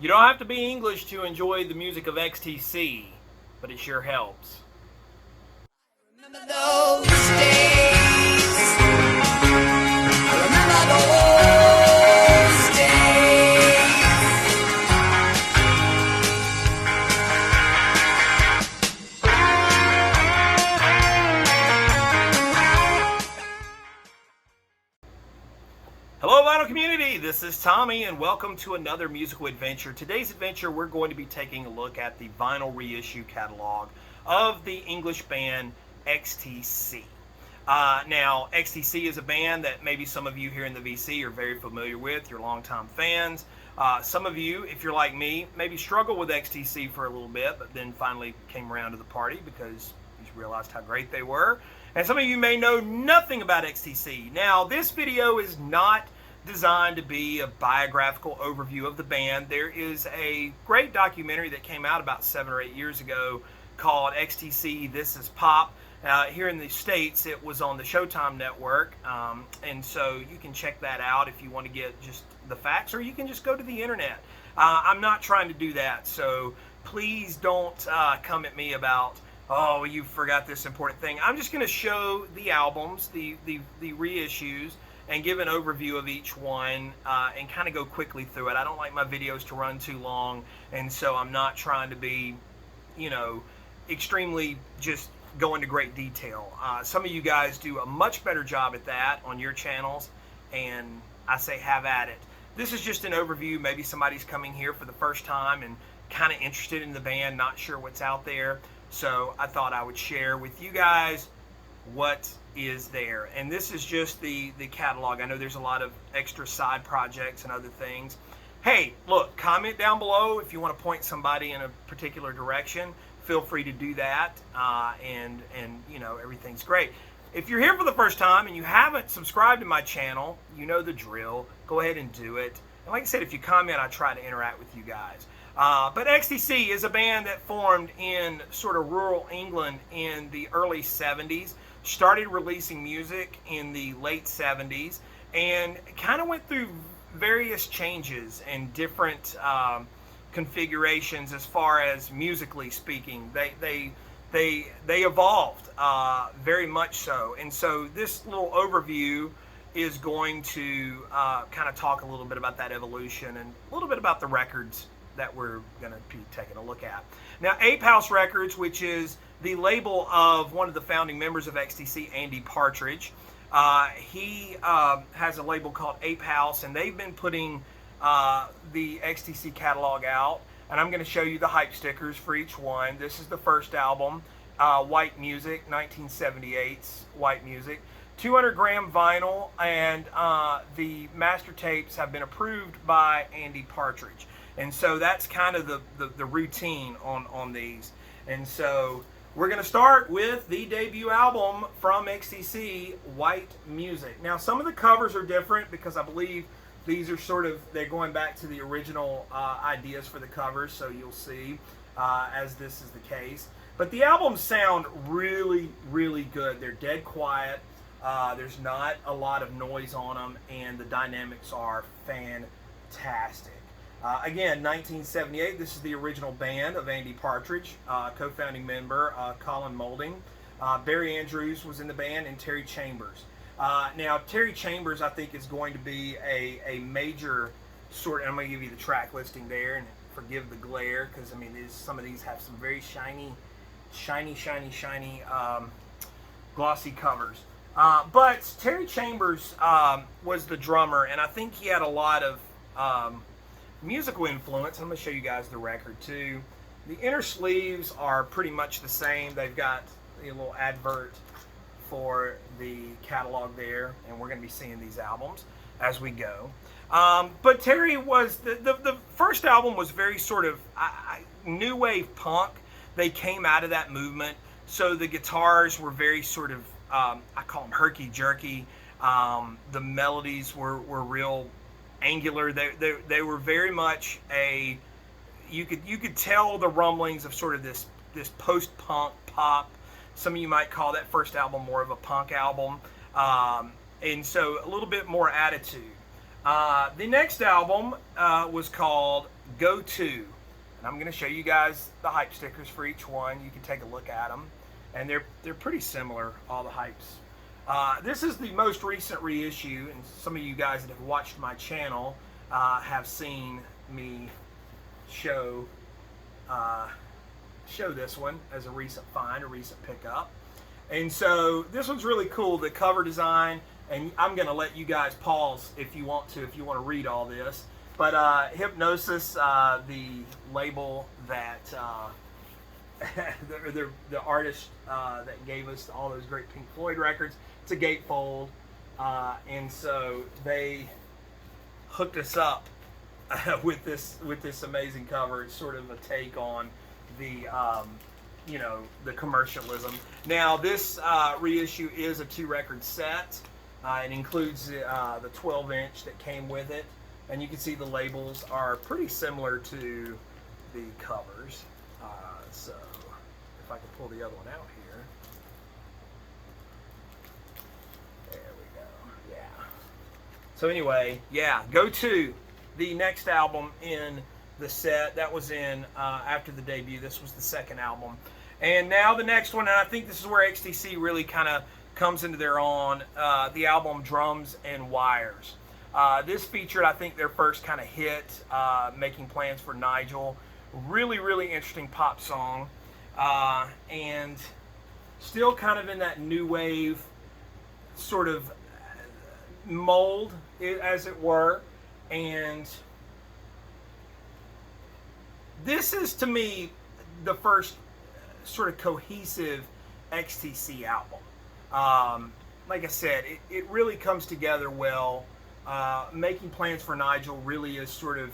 You don't have to be English to enjoy the music of XTC, but it sure helps. Remember those days. I remember those days. Hello, vinyl community. This is Tommy, and welcome to another musical adventure. Today's adventure, we're going to be taking a look at the vinyl reissue catalog of the English band XTC. Now, XTC is a band that maybe some of you here in the VC are very familiar with. You're longtime fans. Some of you, if you're like me, maybe struggled with XTC for a little bit, but then finally came around to the party because you realized how great they were. And some of you may know nothing about XTC. Now, this video is not designed to be a biographical overview of the band. There is a great documentary that came out about 7 or 8 years ago called XTC This Is Pop. Here in the States, it was on the Showtime network, and so you can check that out if you want to get just the facts, or you can just go to the internet. I'm not trying to do that, so please don't come at me about, oh, you forgot this important thing. I'm just going to show the albums, the reissues, and give an overview of each one and kind of go quickly through it. I don't like my videos to run too long, and so I'm not trying to be, you know, extremely just go into great detail. Some of you guys do a much better job at that on your channels, and I say have at it. This is just an overview. Maybe somebody's coming here for the first time and kind of interested in the band, not sure what's out there. So I thought I would share with you guys what is there. And this is just the catalog. I know there's a lot of extra side projects and other things. Hey, look, comment down below if you want to point somebody in a particular direction. Feel free to do that, and you know, everything's great. If you're here for the first time and you haven't subscribed to my channel, you know the drill. Go ahead and do it. And like I said, if you comment, I try to interact with you guys. But XTC is a band that formed in sort of rural England in the early 70s, started releasing music in the late 70s, and kind of went through various changes and different configurations as far as musically speaking. They evolved very much so. And so this little overview is going to kind of talk a little bit about that evolution and a little bit about the records that we're going to be taking a look at. Now, Ape House Records, which is the label of one of the founding members of XTC, Andy Partridge, he has a label called Ape House, and they've been putting the XTC catalog out, and I'm going to show you the hype stickers for each one. This is the first album, White Music, 1978's White Music. 200 gram vinyl, and the master tapes have been approved by Andy Partridge. And so that's kind of the routine on these. And so we're going to start with the debut album from XTC, White Music. Now, some of the covers are different because I believe these are sort of, they're going back to the original ideas for the covers, so you'll see as this is the case. But the albums sound really, really good. They're dead quiet. There's not a lot of noise on them, and the dynamics are fantastic. Again, 1978, this is the original band of Andy Partridge, co-founding member Colin Barry Andrews was in the band, and Terry Chambers. Now, Terry Chambers, I think, is going to be a major sort of, I'm going to give you the track listing there, and forgive the glare, because, I mean, some of these have some very shiny, glossy covers. But Terry Chambers was the drummer, and I think he had a lot of musical influence. I'm going to show you guys the record, too. The inner sleeves are pretty much the same. They've got a little advert for the catalog there, and we're going to be seeing these albums as we go. But Terry was, the first album was very sort of new wave punk. They came out of that movement, so the guitars were very sort of, I call them herky-jerky. The melodies were real angular. They were very much a, you could tell the rumblings of sort of this post-punk pop. Some of you might call that first album more of a punk album, and so a little bit more attitude. The next album was called Goto, and I'm going to show you guys the hype stickers for each one. You can take a look at them, and they're pretty similar, all the hypes. This is the most recent reissue, and some of you guys that have watched my channel have seen me show this one as a recent find, a recent pickup. And so this one's really cool, the cover design, and I'm going to let you guys pause if you want to read all this. But Hypnosis, the label that the artist that gave us all those great Pink Floyd records, it's a gatefold, and so they hooked us up with this amazing cover. It's sort of a take on the the commercialism. Now this reissue is a 2-record set. It includes the 12-inch that came with it, and you can see the labels are pretty similar to the covers. So if I can pull the other one out here. There we go. Yeah. So anyway, yeah, Goto, the next album in the set. That was in after the debut. This was the second album. And now the next one, and I think this is where XTC really kind of comes into their own, the album Drums and Wires. This featured, I think, their first kind of hit, Making Plans for Nigel. Really, really interesting pop song. And still kind of in that new wave sort of mold, as it were. And this is, to me, the first sort of cohesive XTC album. Like I said, it really comes together well. Making Plans for Nigel really is sort of,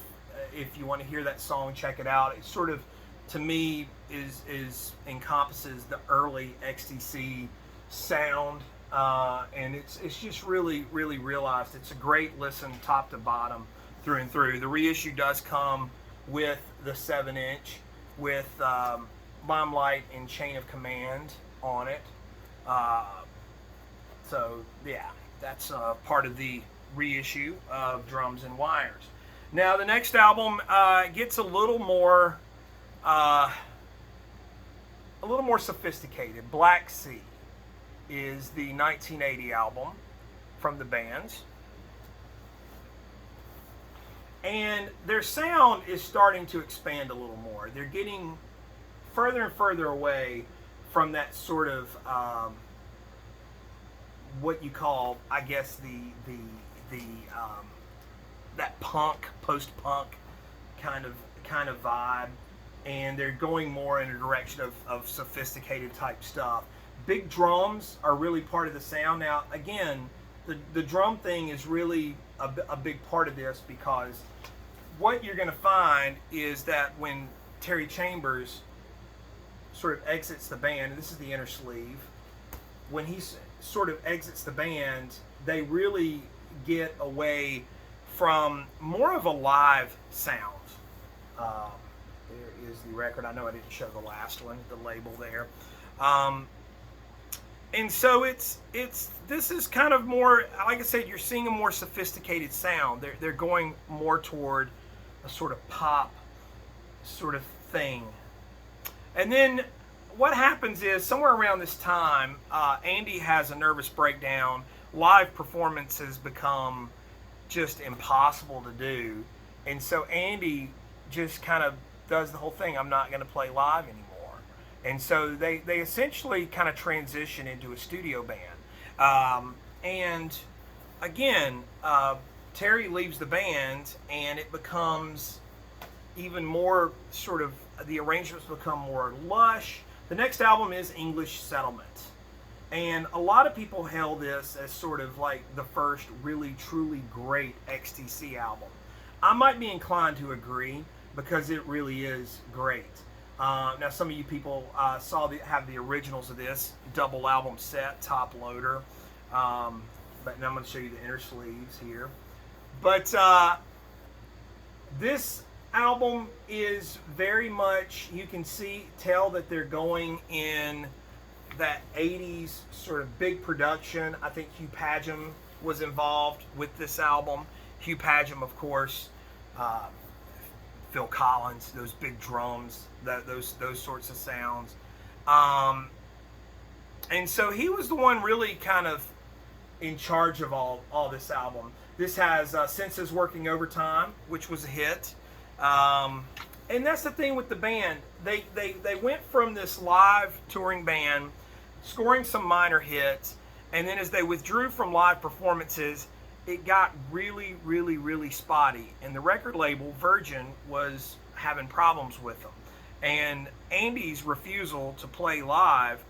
if you want to hear that song, check it out. It sort of, to me, is encompasses the early XTC sound, and it's just really, really realized. It's a great listen, top to bottom, through and through. The reissue does come with the 7-inch with Limelight and Chain of Command on it. So yeah, that's part of the reissue of Drums and Wires. Now the next album gets a little more sophisticated. Black Sea is the 1980 album from the bands. And their sound is starting to expand a little more. They're getting further and further away from that sort of what you call, I guess, the that punk, post-punk kind of vibe, and they're going more in a direction of sophisticated type stuff. Big drums are really part of the sound. Now, again, the drum thing is really a big part of this, because what you're going to find is that when Terry Chambers sort of exits the band, and this is the inner sleeve, when he sort of exits the band, they really get away from more of a live sound. There is the record. I know I didn't show the last one, the label there. And so this is kind of more, like I said, you're seeing a more sophisticated sound. They're going more toward a sort of pop sort of thing. And then what happens is, somewhere around this time, Andy has a nervous breakdown. Live performances become just impossible to do. And so Andy just kind of does the whole thing. I'm not going to play live anymore. And so they essentially kind of transition into a studio band. And again, Terry leaves the band, and it becomes even more sort of, the arrangements become more lush. The next album is English Settlement. And a lot of people hail this as sort of like the first really, truly great XTC album. I might be inclined to agree, because it really is great. Now, some of you people have the originals of this double album set, top loader. But now I'm going to show you the inner sleeves here. But this album is very much, you can tell that they're going in that 80s sort of big production. I think Hugh Padgham was involved with this album. Hugh Padgham, of course, uh, Phil Collins, those big drums, those sorts of sounds. Um, and so he was the one really kind of in charge of all this album. This has Senses Working Overtime, which was a hit. And that's the thing with the band. They went from this live touring band, scoring some minor hits, and then as they withdrew from live performances, it got really, really, really spotty. And the record label, Virgin, was having problems with them. And Andy's refusal to play live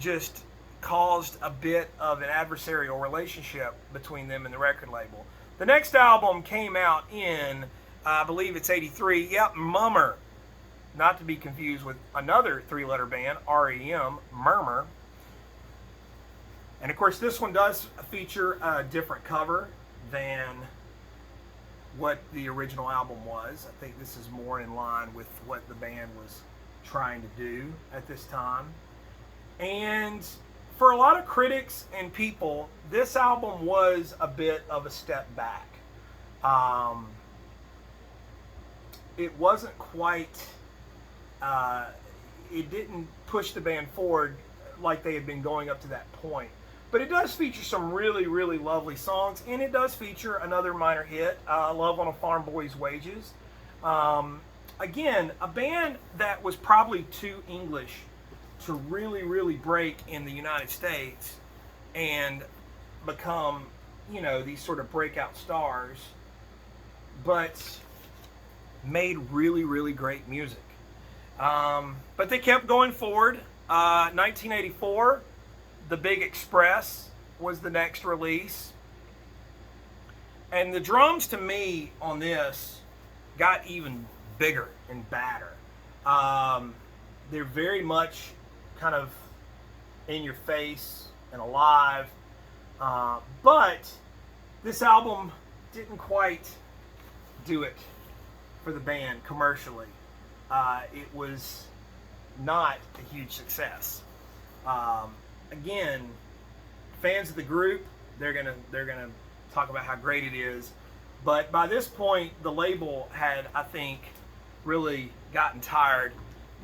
just caused a bit of an adversarial relationship between them and the record label. The next album came out in, I believe it's 83. Yep, Mummer. Not to be confused with another three-letter band, REM, Murmur. And of course, this one does feature a different cover than what the original album was. I think this is more in line with what the band was trying to do at this time. And for a lot of critics and people, this album was a bit of a step back. It wasn't quite, it didn't push the band forward like they had been going up to that point. But it does feature some really, really lovely songs, and it does feature another minor hit, Love on a Farm Boy's Wages. Again, a band that was probably too English to really, really break in the United States and become, you know, these sort of breakout stars, but made really, really great music. But they kept going forward. 1984, The Big Express was the next release. And the drums, to me, on this got even bigger and badder. They're very much kind of in your face and alive. But this album didn't quite do it for the band commercially. It was not a huge success. Again, fans of the group, they're gonna talk about how great it is. But by this point, the label had, I think, really gotten tired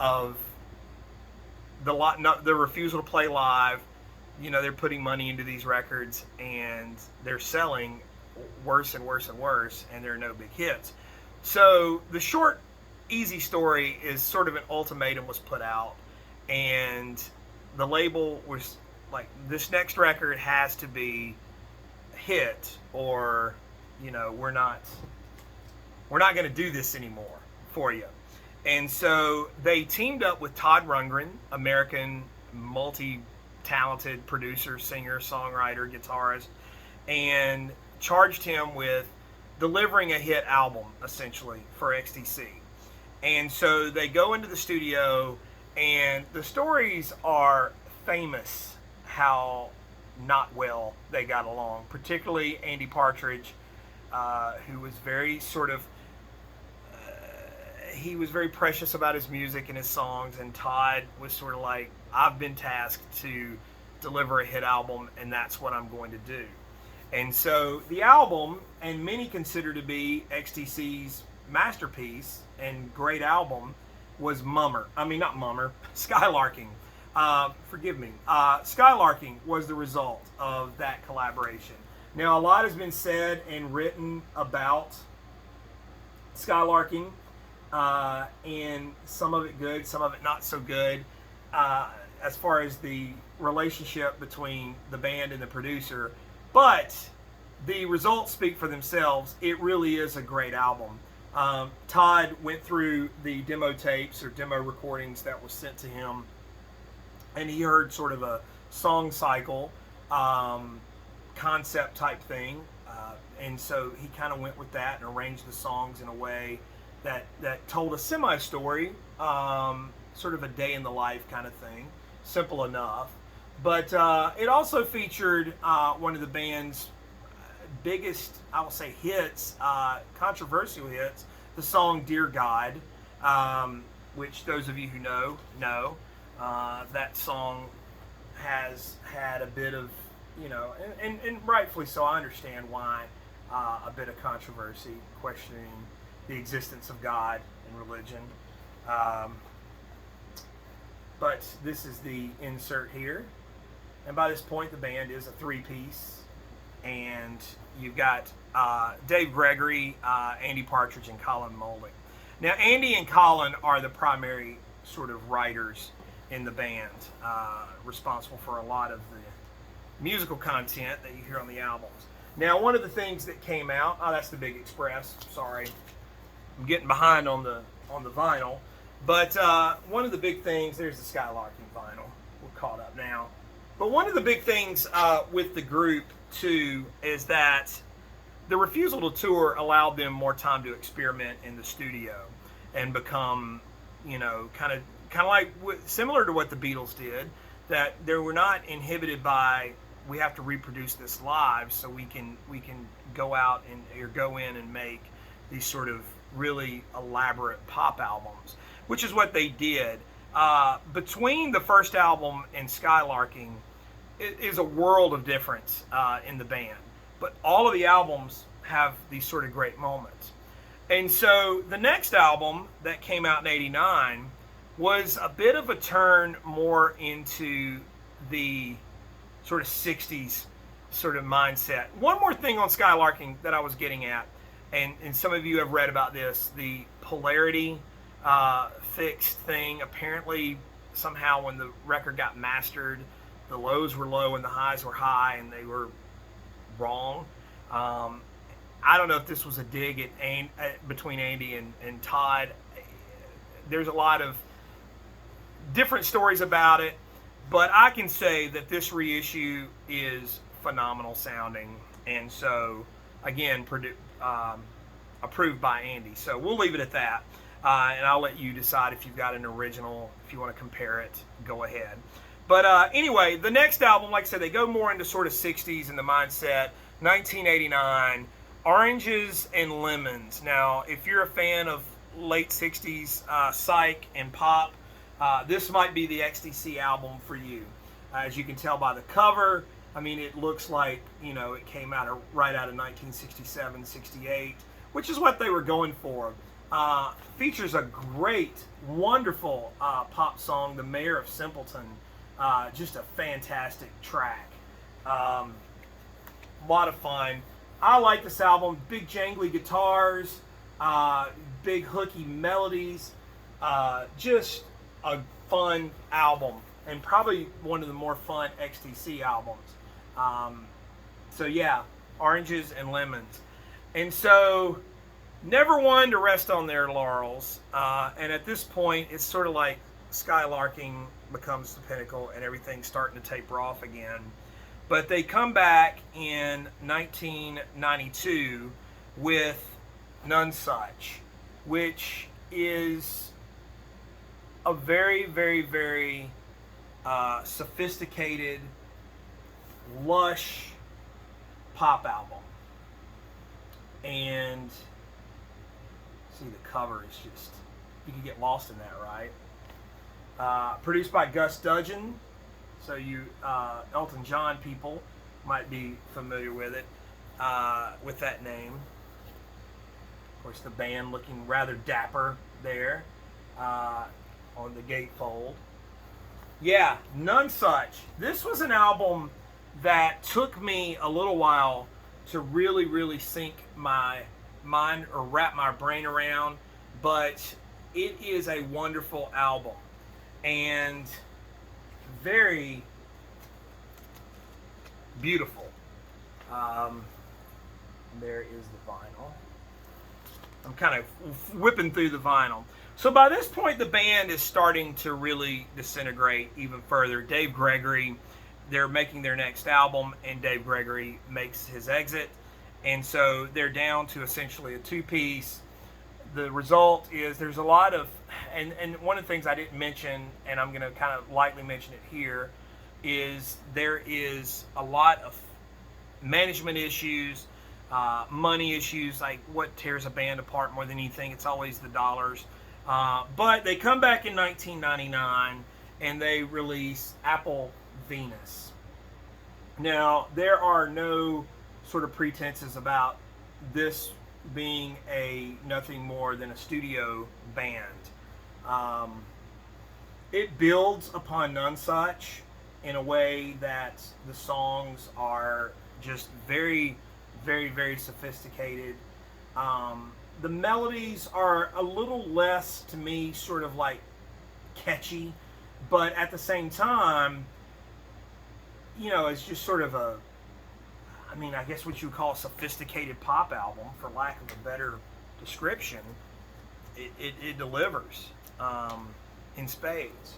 of the refusal to play live. You know, they're putting money into these records and they're selling worse and worse and worse, and there are no big hits. So the short, easy story is sort of an ultimatum was put out, and the label was like, this next record has to be a hit, or, you know, we're not going to do this anymore for you. And so they teamed up with Todd Rundgren, American multi-talented producer, singer, songwriter, guitarist, and charged him with delivering a hit album, essentially, for XTC. And so they go into the studio, and the stories are famous how not well they got along, particularly Andy Partridge, who was very sort of, he was very precious about his music and his songs, and Todd was sort of like, I've been tasked to deliver a hit album, and that's what I'm going to do. And so the album, and many consider to be XTC's masterpiece and great album, was Skylarking. Forgive me. Skylarking was the result of that collaboration. Now, a lot has been said and written about Skylarking, and some of it good, some of it not so good, as far as the relationship between the band and the producer. But the results speak for themselves. It really is a great album. Todd went through the demo tapes or demo recordings that were sent to him, and he heard sort of a song cycle concept type thing, and so he kind of went with that and arranged the songs in a way that told a semi-story, sort of a day in the life kind of thing, simple enough. But it also featured one of the band's biggest, I will say, hits, controversial hits, the song Dear God, which those of you who know. That song has had a bit of, you know, and rightfully so. I understand why a bit of controversy, questioning the existence of God and religion. Um, but this is the insert here. And by this point, the band is a three-piece. And you've got Dave Gregory, Andy Partridge, and Colin Moulding. Now, Andy and Colin are the primary sort of writers in the band, responsible for a lot of the musical content that you hear on the albums. Now, one of the things that came out, that's the Big Express. Sorry, I'm getting behind on the vinyl. But one of the big things, there's the Skylarking vinyl. We're caught up now. But one of the big things with the group too is that the refusal to tour allowed them more time to experiment in the studio and become, kind of like similar to what the Beatles did. That they were not inhibited by, we have to reproduce this live so we can go out or go in and make these sort of really elaborate pop albums, which is what they did. Between the first album and Skylarking, it is a world of difference in the band. But all of the albums have these sort of great moments. And so the next album that came out in '89 was a bit of a turn more into the sort of 60s sort of mindset. One more thing on Skylarking that I was getting at, and some of you have read about this, the polarity fixed thing. Apparently, somehow when the record got mastered, the lows were low and the highs were high, and they were wrong. I don't know if this was a dig at between Andy and Todd. There's a lot of different stories about it, but I can say that this reissue is phenomenal sounding, and so again, approved by Andy. So we'll leave it at that, and I'll let you decide if you've got an original. If you want to compare it, go ahead. But anyway, the next album, like I said, they go more into sort of 60s in the mindset. 1989, Oranges and Lemons. Now, if you're a fan of late 60s psych and pop, this might be the XTC album for you. As you can tell by the cover, I mean, it looks like, it came out right out of 1967, 68, which is what they were going for. Features a great, wonderful pop song, The Mayor of Simpleton. Just a fantastic track. A lot of fun. I like this album. Big jangly guitars, big hooky melodies. Just a fun album, and probably one of the more fun XTC albums. So yeah, Oranges and Lemons. And so, never one to rest on their laurels. And at this point, it's sort of like Skylarking becomes the pinnacle and everything's starting to taper off again. But they come back in 1992 with None Such, which is a very, very, very sophisticated, lush pop album. And see, the cover is just, you can get lost in that, right? Produced by Gus Dudgeon. So you Elton John people might be familiar with it, with that name. Of course, the band looking rather dapper there on the gatefold. Yeah, None Such. This was an album that took me a little while to really, really sink my mind or wrap my brain around, but it is a wonderful album. And very beautiful. There is the vinyl. I'm kind of whipping through the vinyl. So by this point, the band is starting to really disintegrate even further. Dave Gregory, they're making their next album, and Dave Gregory makes his exit. And so they're down to essentially a two-piece. The result is there's a lot of, and one of the things I didn't mention, and I'm going to kind of lightly mention it here, is there is a lot of management issues, money issues, like what tears a band apart more than anything. It's always the dollars. But they come back in 1999 and they release Apple Venus. Now, there are no sort of pretenses about this being nothing more than a studio band. It builds upon None Such in a way that the songs are just very, very, very sophisticated. The melodies are a little less, to me, sort of like catchy, but at the same time, it's just sort of I guess what you would call a sophisticated pop album, for lack of a better description. It delivers in spades.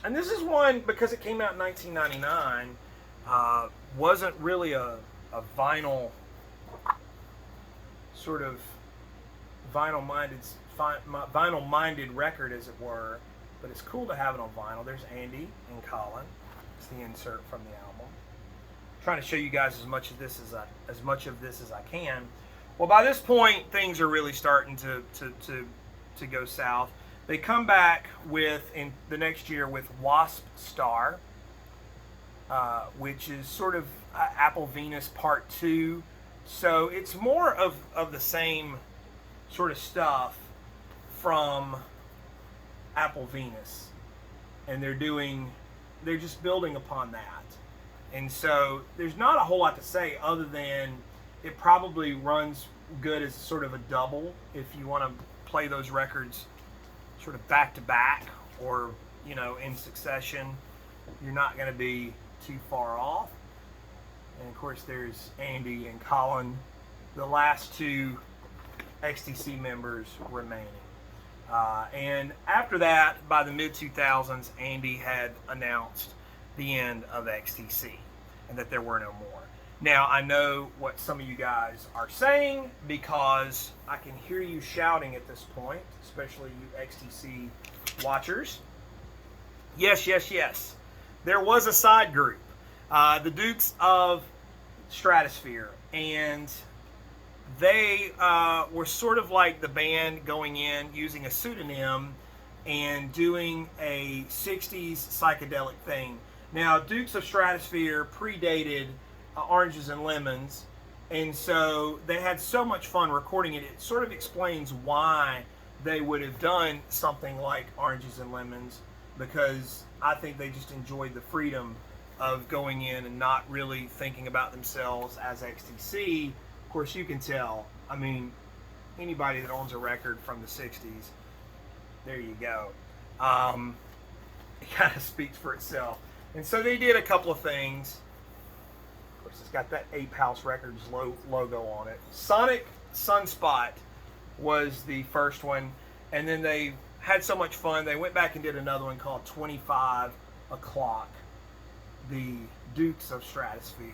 And this is one, because it came out in 1999, wasn't really a vinyl, sort of vinyl-minded record, as it were, but it's cool to have it on vinyl. There's Andy and Colin. It's the insert from the album. I'm trying to show you guys as much of this as I can. Well, by this point, things are really starting to go south. They come back in the next year with Wasp Star, which is sort of Apple Venus Part 2. So it's more of the same sort of stuff from Apple Venus. And they're just building upon that. And so there's not a whole lot to say other than it probably runs good as sort of a double if you want to play those records sort of back to back or in succession. You're not going to be too far off. And of course there's Andy and Colin, the last two XTC members remaining. And after that, by the mid-2000s, Andy had announced the end of XTC and that there were no more. Now, I know what some of you guys are saying, because I can hear you shouting at this point, especially you XTC watchers. Yes, yes, yes. There was a side group, the Dukes of Stratosphere, and they were sort of like the band going in using a pseudonym and doing a 60s psychedelic thing. Now, Dukes of Stratosphere predated Oranges and Lemons, and so they had so much fun recording it. It sort of explains why they would have done something like Oranges and Lemons, because I think they just enjoyed the freedom of going in and not really thinking about themselves as XTC. Of course, you can tell. I mean, anybody that owns a record from the 60s, there you go. It kind of speaks for itself. And so they did a couple of things. Of course, it's got that Ape House Records logo on it. Sonic Sunspot was the first one. And then they had so much fun, they went back and did another one called 25 O'Clock. The Dukes of Stratosphere.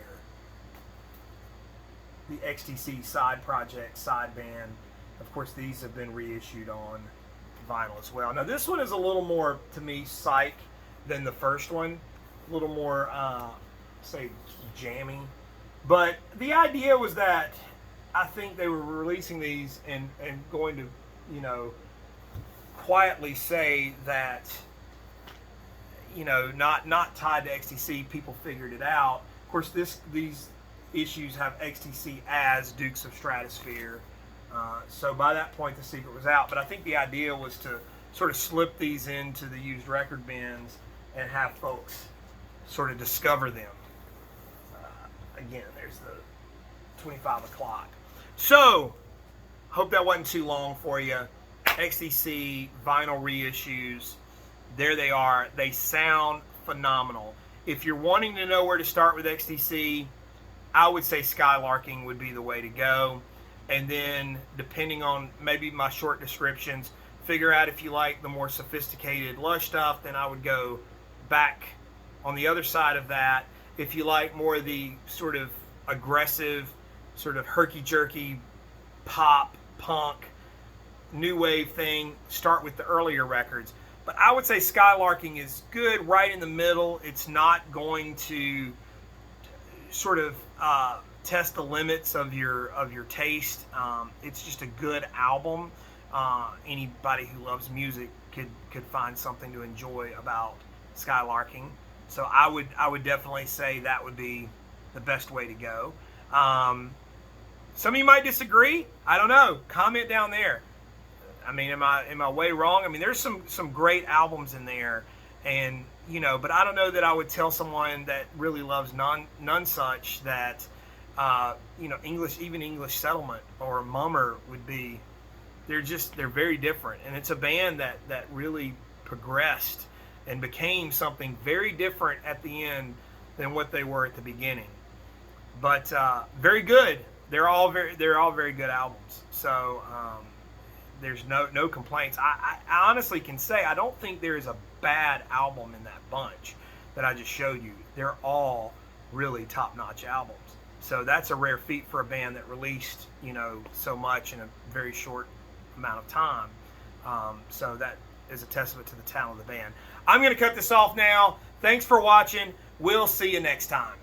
The XTC side project, side band. Of course, these have been reissued on vinyl as well. Now, this one is a little more, to me, psych than the first one. A little more, say, jammy. But the idea was that I think they were releasing these and going to, quietly say that, not tied to XTC, people figured it out. Of course, these issues have XTC as Dukes of Stratosphere. So by that point, the secret was out. But I think the idea was to sort of slip these into the used record bins and have folks sort of discover them. Again, there's the 25 O'Clock. So, hope that wasn't too long for you. XTC vinyl reissues. There they are. They sound phenomenal. If you're wanting to know where to start with XTC, I would say Skylarking would be the way to go. And then, depending on maybe my short descriptions, figure out if you like the more sophisticated Lush stuff, then I would go back on the other side of that. If you like more of the sort of aggressive, sort of herky-jerky pop, punk, new wave thing, start with the earlier records. But I would say Skylarking is good right in the middle. It's not going to sort of test the limits of your taste. It's just a good album. Anybody who loves music could find something to enjoy about Skylarking. So I would definitely say that would be the best way to go. Some of you might disagree. I don't know. Comment down there. I mean, am I way wrong? I mean, there's some great albums in there, and but I don't know that I would tell someone that really loves none such that English Settlement or Mummer would be. They're very different, and it's a band that really progressed and became something very different at the end than what they were at the beginning. But very good. They're all very good albums. So there's no complaints. I honestly can say I don't think there is a bad album in that bunch that I just showed you. They're all really top-notch albums. So that's a rare feat for a band that released so much in a very short amount of time. So that is a testament to the talent of the band. I'm going to cut this off now. Thanks for watching. We'll see you next time.